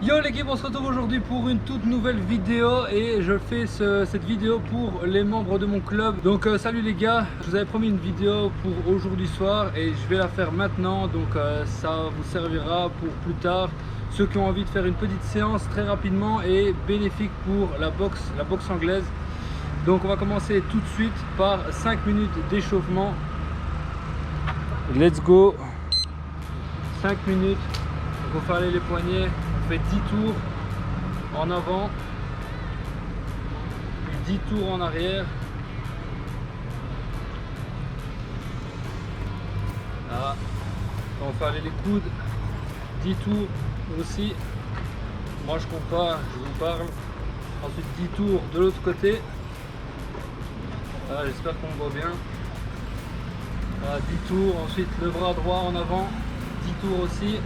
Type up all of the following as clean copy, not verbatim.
Yo l'équipe, on se retrouve aujourd'hui pour une toute nouvelle vidéo et je fais cette vidéo pour les membres de mon club. Donc salut les gars, je vous avais promis une vidéo pour aujourd'hui soir et je vais la faire maintenant. Donc ça vous servira pour plus tard, ceux qui ont envie de faire une petite séance très rapidement et bénéfique pour la boxe anglaise. Donc on va commencer tout de suite par 5 minutes d'échauffement. Let's go. 5 minutes, il faut faire aller les poignets. On fait 10 tours en avant, puis 10 tours en arrière. Là, on va faire aller les coudes, 10 tours aussi. Moi je compte pas, je vous parle. Ensuite 10 tours de l'autre côté. J'espère qu'on me voit bien. Là, 10 tours, ensuite le bras droit en avant, 10 tours aussi.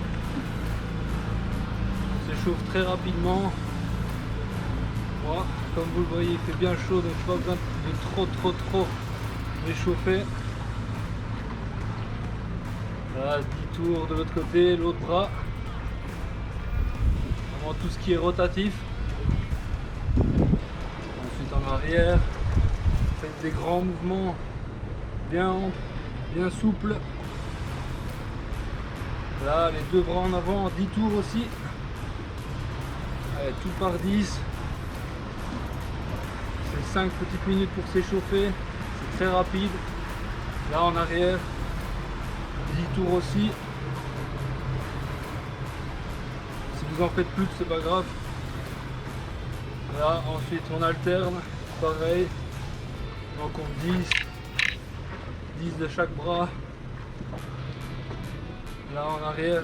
S'échauffe très rapidement. Voilà, comme vous le voyez, il fait bien chaud, donc pas besoin de trop réchauffer. Voilà, 10 tours de l'autre côté, l'autre bras. Vraiment tout ce qui est rotatif. Ensuite en arrière, faites des grands mouvements bien souples. Là, les deux bras en avant, 10 tours aussi. Allez, tout par 10. C'est 5 petites minutes pour s'échauffer. C'est très rapide. Là en arrière, 10 tours aussi. Si vous en faites plus, c'est pas grave. Là, ensuite on alterne. Pareil. On compte 10 de chaque bras. Là en arrière.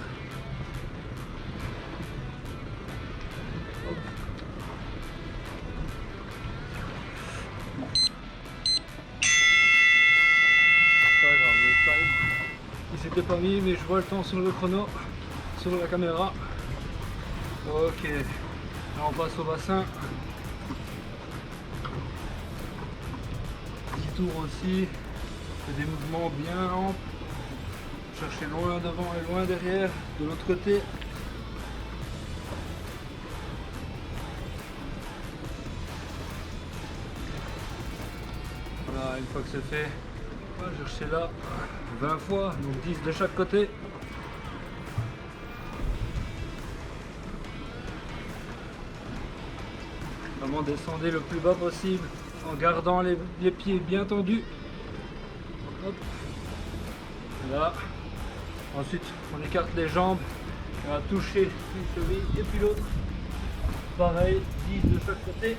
C'était pas mis, mais je vois le temps sur le chrono, sur la caméra. Ok, là on passe au bassin. 10 tours aussi, fait des mouvements bien amples. Chercher loin devant et loin derrière, de l'autre côté. Voilà, une fois que c'est fait, on va chercher là 20 fois, donc 10 de chaque côté. Vraiment descendez le plus bas possible en gardant les pieds bien tendus. Hop. Là. Ensuite on écarte les jambes, on va toucher une cheville et puis l'autre. Pareil, 10 de chaque côté.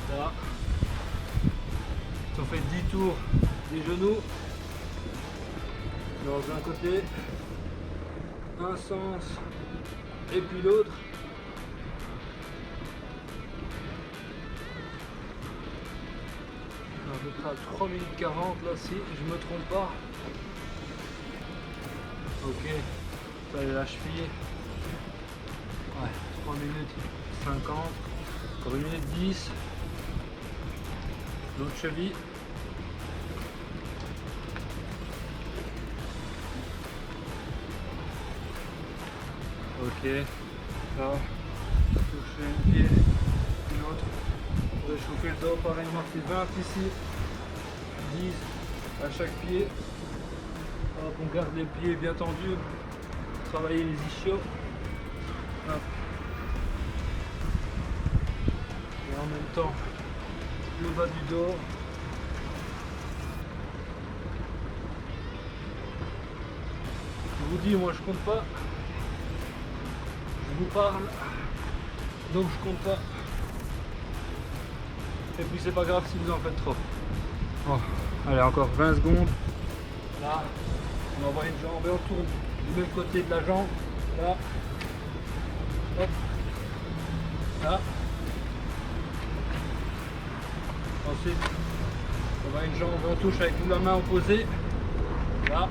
Là. On fait 10 tours des genoux dans un côté, un sens et puis l'autre. À peu près à 3 minutes 40 là, si je me trompe pas. Ok, ça est la cheville. Ouais, 3 minutes 50, encore 1 minute 10. L'autre cheville. Ok, là, toucher un pied, puis l'autre. Pour réchauffer le dos, pareillement, c'est 20 ici, 10 à chaque pied. Hop, on garde les pieds bien tendus, travailler les ischios. Hop. Et en même temps, le bas du dos. Je vous dis, moi je compte pas. Je vous parle, donc je compte pas. Et puis c'est pas grave si vous en faites trop. Bon, allez, encore 20 secondes. Là, on envoie une jambe et on tourne du même côté de la jambe. Là. Hop. Là. Ensuite, on va une jambe et on touche avec la main opposée. Là.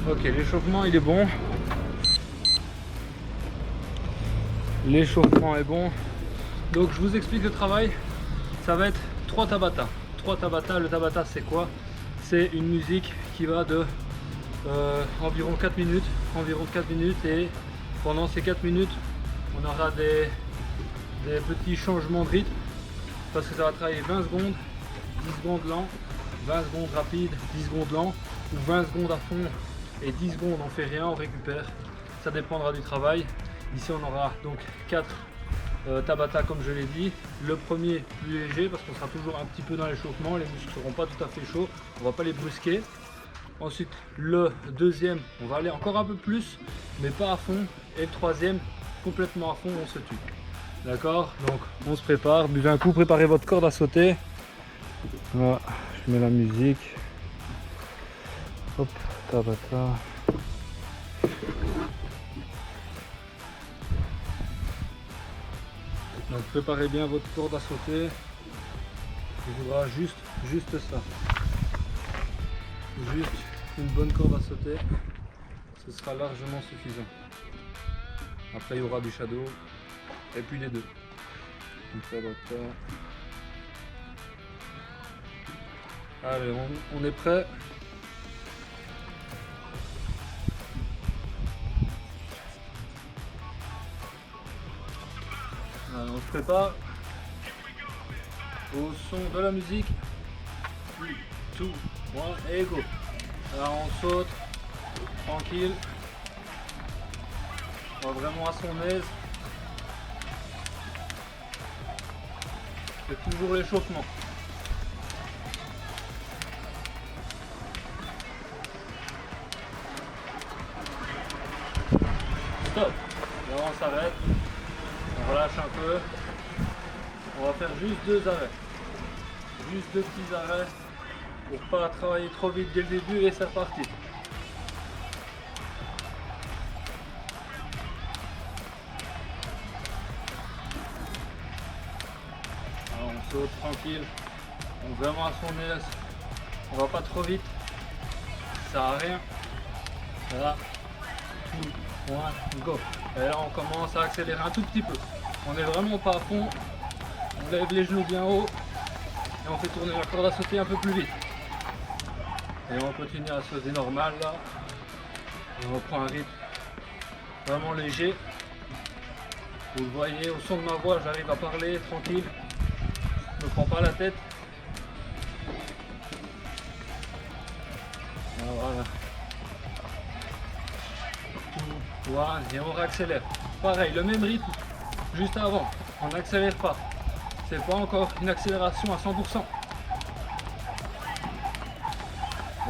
Ok, l'échauffement il est bon. L'échauffement est bon. Donc je vous explique le travail. Ça va être 3 Tabata. 3 Tabata. Le Tabata c'est quoi? C'est une musique qui va de environ 4 minutes. Et pendant ces 4 minutes, on aura des petits changements de rythme. Parce que ça va travailler 20 secondes, 10 secondes lent, 20 secondes rapide, 10 secondes lent, ou 20 secondes à fond et 10 secondes on fait rien, on récupère. Ça dépendra du travail. Ici on aura donc 4 Tabata comme je l'ai dit. Le premier plus léger parce qu'on sera toujours un petit peu dans l'échauffement, les muscles ne seront pas tout à fait chauds, on va pas les brusquer. Ensuite le deuxième, on va aller encore un peu plus, mais pas à fond. Et le troisième, complètement à fond, on se tue. D'accord, donc on se prépare, buvez un coup, préparez votre corde à sauter. Voilà, je mets la musique. Hop, Tabata. Donc préparez bien votre corde à sauter. Il faudra juste ça. Juste une bonne corde à sauter. Ce sera largement suffisant. Après il y aura du shadow. Et puis les deux. Donc ça va être... Allez, on est prêt. Alors, on se prépare au son de la musique. 3, 2, 1 et go. Alors on saute tranquille. On va vraiment à son aise. C'est toujours l'échauffement. Stop. Là on s'arrête. On relâche un peu. On va faire juste 2 arrêts. Juste 2 petits arrêts pour pas travailler trop vite dès le début et c'est reparti. Alors on saute tranquille, donc vraiment à son aise. On va pas trop vite, ça sert à rien. Voilà. 2, 1, go. Et là on commence à accélérer un tout petit peu. On est vraiment pas à fond. On lève les genoux bien haut et on fait tourner la corde à sauter un peu plus vite. Et on continue à sauter normal là. Et on reprend un rythme vraiment léger. Vous le voyez au son de ma voix, j'arrive à parler tranquille. Je ne me prends pas la tête. Voilà. Voilà, et on réaccélère. Pareil, le même rythme juste avant. On n'accélère pas. C'est pas encore une accélération à 100%.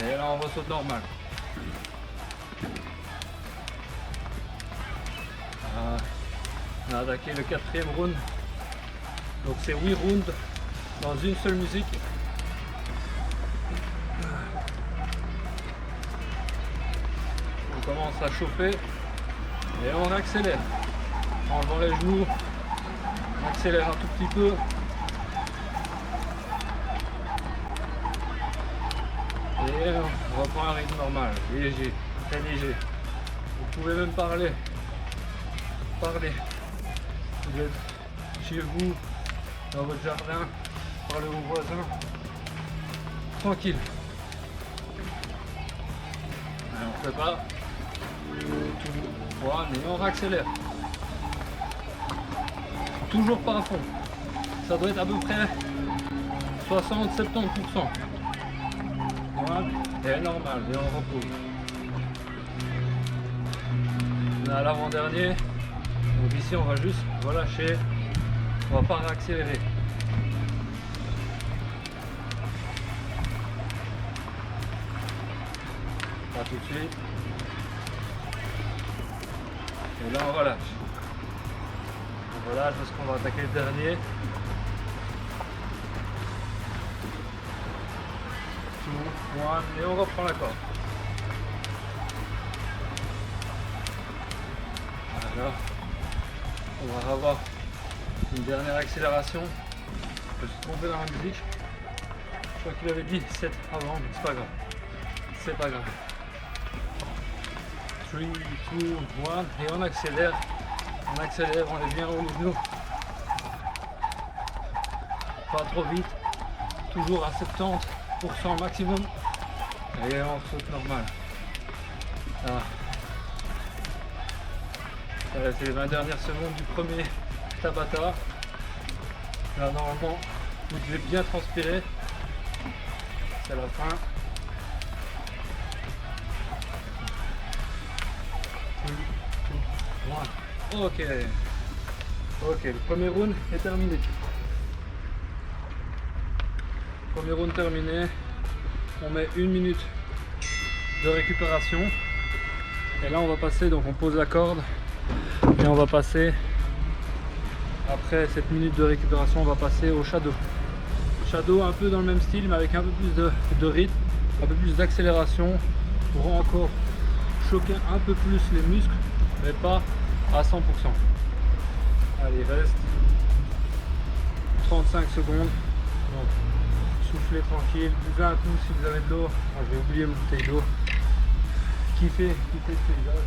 Et là on ressaute normal. On a attaqué le 4e round. Donc c'est 8 rounds dans une seule musique. On commence à chauffer et on accélère. En levant les genoux, on accélère un tout petit peu. Et on reprend un rythme normal, léger, très léger. Vous pouvez même parler. Vous êtes chez vous, dans votre jardin, parlez aux voisins. Tranquille. Allez, on prépare. Voilà, et on réaccélère. Toujours pas à fond. Ça doit être à peu près 60-70%. Voilà, et normal, et on repose. On est à l'avant-dernier. Donc ici on va juste relâcher. On va pas réaccélérer. Pas tout de suite. Et là on relâche. On relâche parce qu'on va attaquer le dernier. Et on reprend la corde. Voilà. On va avoir une dernière accélération. Je suis trompé dans la musique. Je crois qu'il avait dit 7 avant, mais c'est pas grave. c'est pas grave. 3, 2, 1, et on accélère, on est bien au milieu. Pas trop vite, toujours à 70% maximum, et on saute normal. Ah. C'est les 20 dernières secondes du premier Tabata. Là normalement vous devez bien transpirer, c'est la fin. Ok, le premier round est terminé. Premier round terminé, on met 1 minute de récupération et là on va passer, donc on pose la corde et on va passer, après cette minute de récupération, on va passer au shadow. Shadow un peu dans le même style mais avec un peu plus de rythme, un peu plus d'accélération pour encore choquer un peu plus les muscles mais pas à 100%. Allez, il reste 35 secondes. Donc, soufflez tranquille, buvez un coup si vous avez de l'eau. Je vais oublier mon bouteille d'eau. Kiffez ce paysage.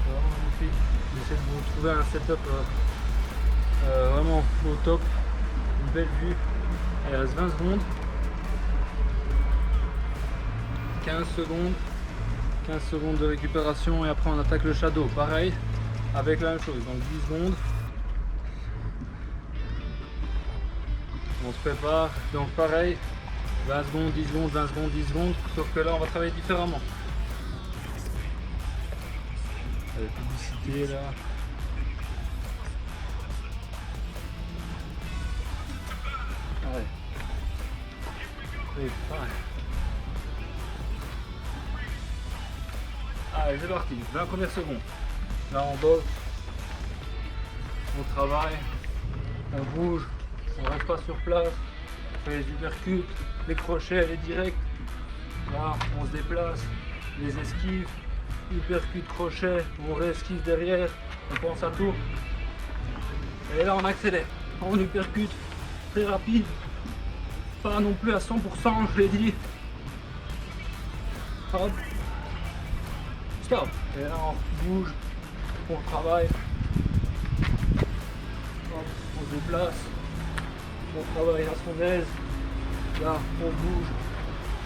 C'est vraiment magnifique. J'essaie de vous trouver un setup vraiment au top. Une belle vue. Il reste 20 secondes. 15 secondes. 15 secondes de récupération et après on attaque le shadow. Pareil, avec la même chose. Donc 10 secondes. On se prépare. Donc pareil, 20 secondes, 10 secondes, 20 secondes, 10 secondes. Sauf que là on va travailler différemment. La publicité là. Ouais. Et pareil. Allez, c'est parti, 20 premières secondes. Là on boxe, on travaille, on bouge, on reste pas sur place, on fait les uppercuts, les crochets, les directs. Là on se déplace, les esquives, uppercut, crochet, on réesquive derrière, on pense à tout. Et là on accélère, on uppercut, très rapide, pas non plus à 100%, je l'ai dit. Hop. Stop. Et là on bouge, on travaille, hop, on se déplace, on travaille à son aise, là on bouge,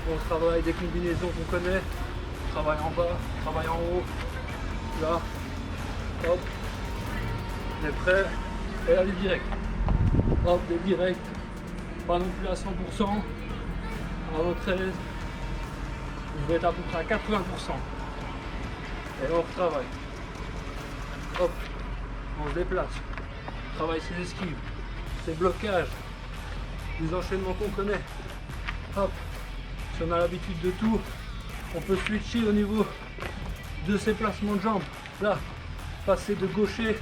on travaille des combinaisons qu'on connaît, on travaille en bas, on travaille en haut, là, hop, on est prêt, et là les directs, hop, les directs, pas non plus à 100%, à votre aise, vous devez être à peu près à 80%. Et là on retravaille. Hop, on se déplace. On travaille ses esquives, ses blocages, les enchaînements qu'on connaît. Hop, si on a l'habitude de tout, on peut switcher au niveau de ses placements de jambes. Là, passer de gaucher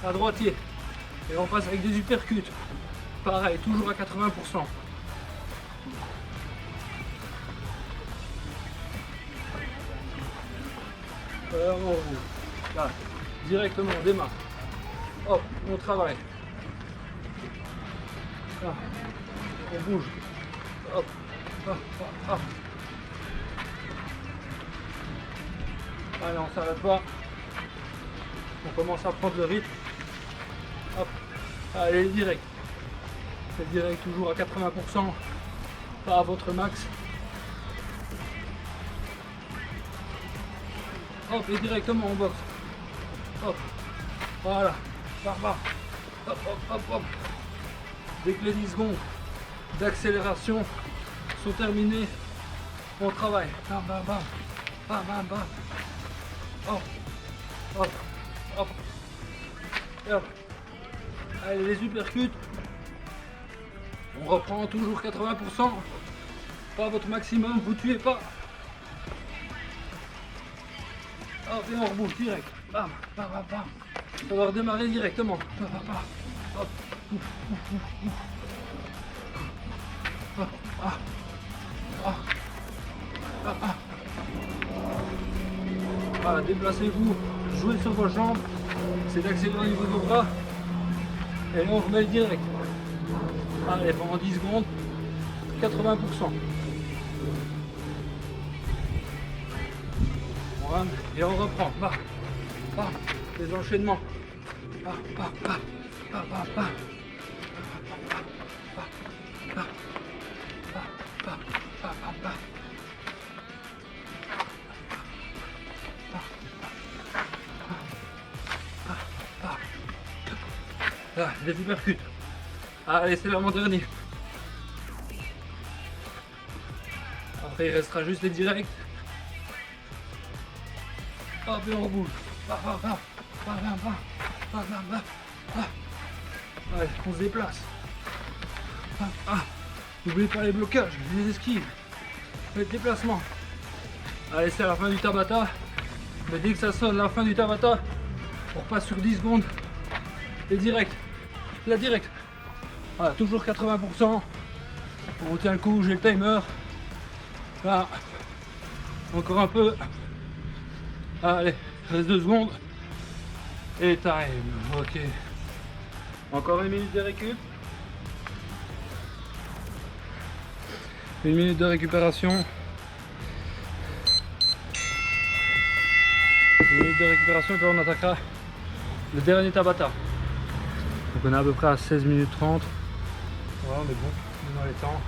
à droitier. Et on passe avec des uppercuts. Pareil, toujours à 80%. Là, directement, on démarre. Hop, on travaille. Là, on bouge. Hop, hop, hop, hop. Allez, on s'arrête pas. On commence à prendre le rythme. Hop, allez, direct. C'est direct, toujours à 80%. Pas à votre max. Hop, et directement en boxe. Hop, voilà, par bas. Hop, hop, hop, hop. Dès que les 10 secondes d'accélération sont terminées, on travaille. Bam, bam, bam. Bam, bam, bam. Hop, hop, hop. Et hop. Allez, les uppercuts. On reprend toujours 80%. Pas votre maximum, vous tuez pas. Hop, et on rebouche direct. Bam, bam, bam, bam. On va redémarrer directement. Bam, bam, bam. Hop. Hop. Ah. Ah. Ah. Ah. Voilà, déplacez-vous, jouez sur vos jambes, c'est d'accélérer au niveau de vos bras. Et là on remet le direct. Allez, pendant 10 secondes, 80%. One. Et on reprend. Bah, bah, les enchaînements. Bah, bah, bah, bah, bah, bah. Ah, les uppercuts. Allez, c'est mon dernier. Après, il restera juste les directs. Hop, et on rebouge. Allez, on se déplace. N'oubliez pas les blocages, les esquives, les déplacements. Allez, c'est la fin du Tabata. Mais dès que ça sonne la fin du Tabata, on repasse sur 10 secondes. Et direct. La direct. Voilà, toujours 80%. On retient le coup, j'ai le timer. Là. Encore un peu. Allez, reste 2 secondes. Et time. Ok. Encore 1 minute de récup. 1 minute de récupération. 1 minute de récupération et puis on attaquera le dernier Tabata. Donc on est à peu près à 16 minutes 30. Voilà, on est bon, on est dans les temps.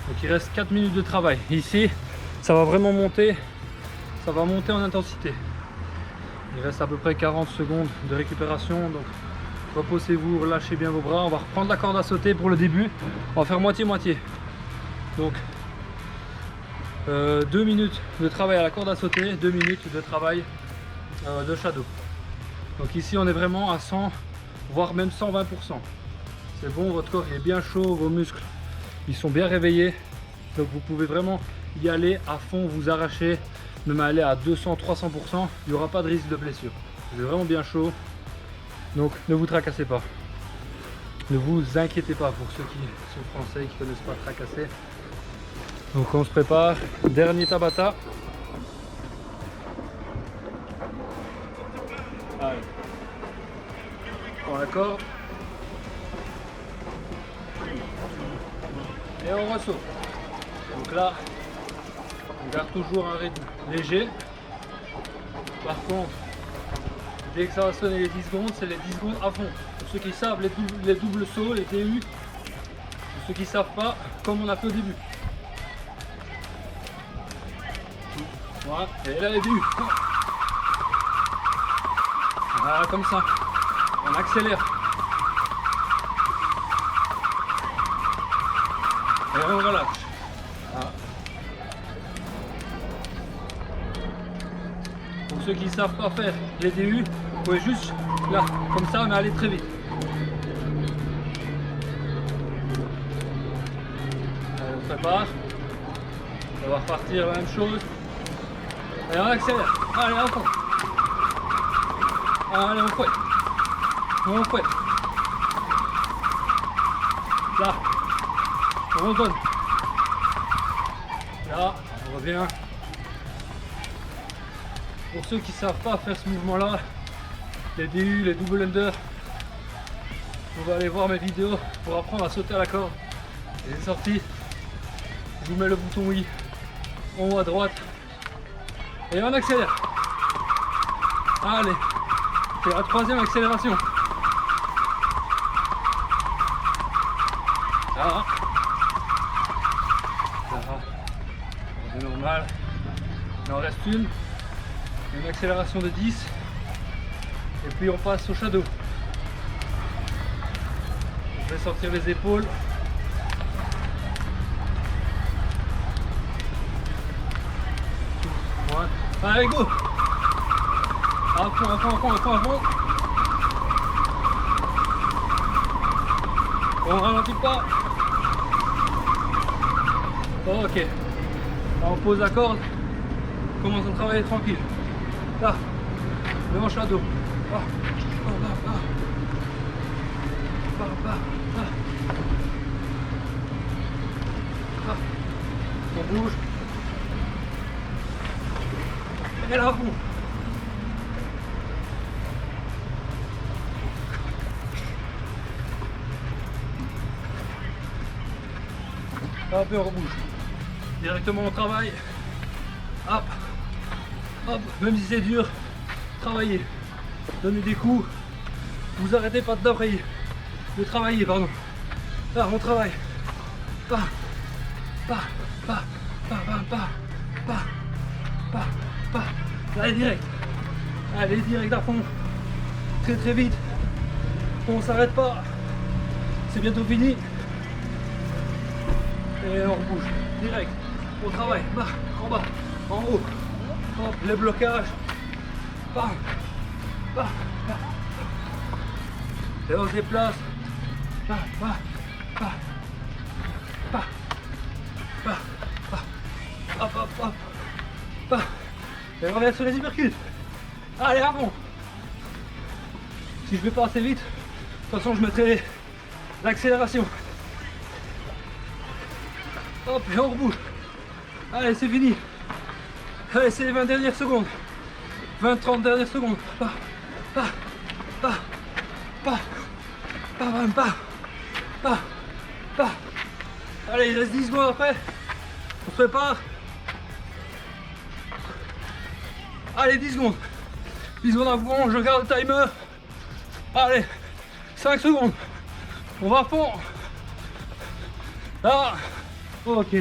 Donc il reste 4 minutes de travail. Ici, ça va vraiment monter. Ça va monter en intensité. Il reste à peu près 40 secondes de récupération. Donc reposez-vous, relâchez bien vos bras. On va reprendre la corde à sauter pour le début. On va faire moitié-moitié. Donc 2 minutes de travail à la corde à sauter, 2 minutes de travail de shadow. Donc ici on est vraiment à 100, voire même 120%. C'est bon, votre corps il est bien chaud, vos muscles ils sont bien réveillés. Donc vous pouvez vraiment y aller à fond, vous arracher, même aller à 200-300%. Il n'y aura pas de risque de blessure. Vous êtes vraiment bien chaud. Donc ne vous tracassez pas. Ne vous inquiétez pas pour ceux qui sont français et qui ne connaissent pas tracasser. Donc on se prépare, dernier Tabata. Allez. On l'accord. Et on ressaute. Donc là, on garde toujours un rythme léger. Par contre, dès que ça va sonner les 10 secondes, c'est les 10 secondes à fond. Pour ceux qui savent, les doubles sauts, les DU. Pour ceux qui ne savent pas, comme on a fait au début. Voilà, et là les DU. Voilà, comme ça. On accélère. Et on relâche. Voilà. Pour ceux qui ne savent pas faire les DU, vous pouvez juste là, comme ça, mais aller très vite. Allez, on se prépare. On va repartir la même chose. Et on accélère. Allez, à fond. Allez, on fouette. On fouette. Là. On redonne. Là, on revient. Pour ceux qui ne savent pas faire ce mouvement-là, les DU, les double under, on va aller voir mes vidéos pour apprendre à sauter à la corde. Et c'est sorti. Je vous mets le bouton oui en haut à droite. Et on accélère. Allez. C'est la 3e accélération. Ça. C'est normal. Il en reste une accélération de 10 et puis on passe au shadow. Je vais sortir les épaules. Voilà. Allez, go. À fond, à fond, à fond, à fond, à fond. On ralentit pas. Ok. Là, on pose la corde. On commence à travailler tranquille. Là, devant shadow. Ah. On bouge. Et là, bon. Hop, et on rebouge. Directement au travail. Hop. Hop, même si c'est dur, travaillez. Donnez des coups. Vous arrêtez pas de travailler, pardon. Là, on travaille. Pas. Allez, direct. Allez, direct à fond. Très très vite. On s'arrête pas. C'est bientôt fini. Et on bouge. Direct. On travaille. Bas, en bas, en haut. Hop, les blocages. Bam. Bam. Bam. Et on se déplace. Bam, bam, bam. Bam. Bam. Bam. Hop, hop, hop. Bam. Et on revient sur les hypercutes. Allez, à fond. Si je vais pas assez vite, de toute façon je mettrai l'accélération. Hop, et on rebouge. Allez, c'est fini. Allez, c'est les 20 dernières secondes. 20-30 dernières secondes. Pas. Allez, il reste 10 secondes après. On se prépare. Allez, 10 secondes. 10 secondes à fond, je garde le timer. Allez, 5 secondes. On va à fond. Là. Ok.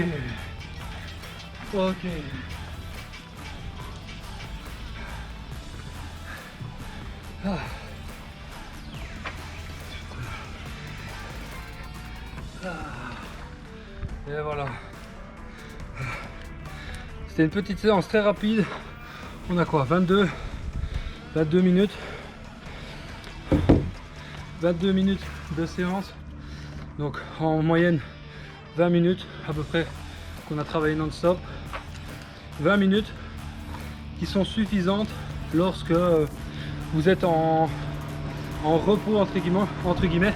Ah. Et voilà. C'était une petite séance très rapide. On a quoi, 22 minutes. 22 minutes de séance. Donc en moyenne 20 minutes à peu près qu'on a travaillé non-stop. 20 minutes qui sont suffisantes lorsque vous êtes en repos entre guillemets,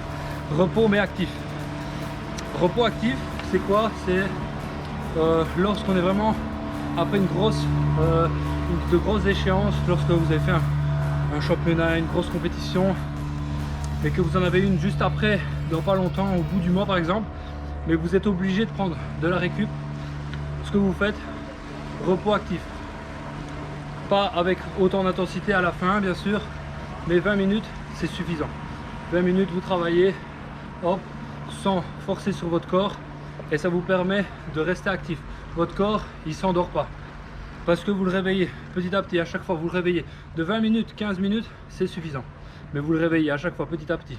repos mais actif. Repos actif, c'est quoi? C'est lorsqu'on est vraiment après de grosses échéances, lorsque vous avez fait un championnat, une grosse compétition, et que vous en avez une juste après, dans pas longtemps, au bout du mois par exemple, mais vous êtes obligé de prendre de la récup. Ce que vous faites, repos actif. Pas avec autant d'intensité à la fin bien sûr, mais 20 minutes c'est suffisant. 20 minutes vous travaillez, hop, sans forcer sur votre corps, et ça vous permet de rester actif. Votre corps il s'endort pas, parce que vous le réveillez petit à petit. À chaque fois vous le réveillez de 20 minutes, 15 minutes c'est suffisant, mais vous le réveillez à chaque fois petit à petit.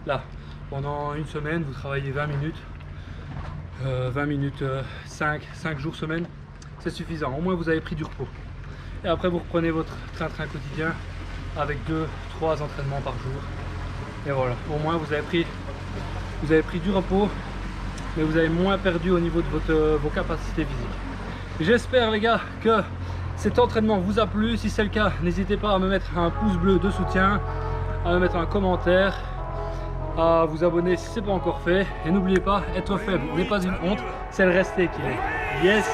Là, pendant une semaine vous travaillez 20 minutes, 5 jours semaine, c'est suffisant. Au moins vous avez pris du repos, et après vous reprenez votre train-train quotidien avec 2-3 entraînements par jour, et voilà, au moins vous avez pris du repos, mais vous avez moins perdu au niveau de vos capacités physiques. J'espère les gars que cet entraînement vous a plu. Si c'est le cas, n'hésitez pas à me mettre un pouce bleu de soutien, à me mettre un commentaire, à vous abonner si ce n'est pas encore fait, et n'oubliez pas, être faible n'est pas une honte, c'est le rester qui est. Yes.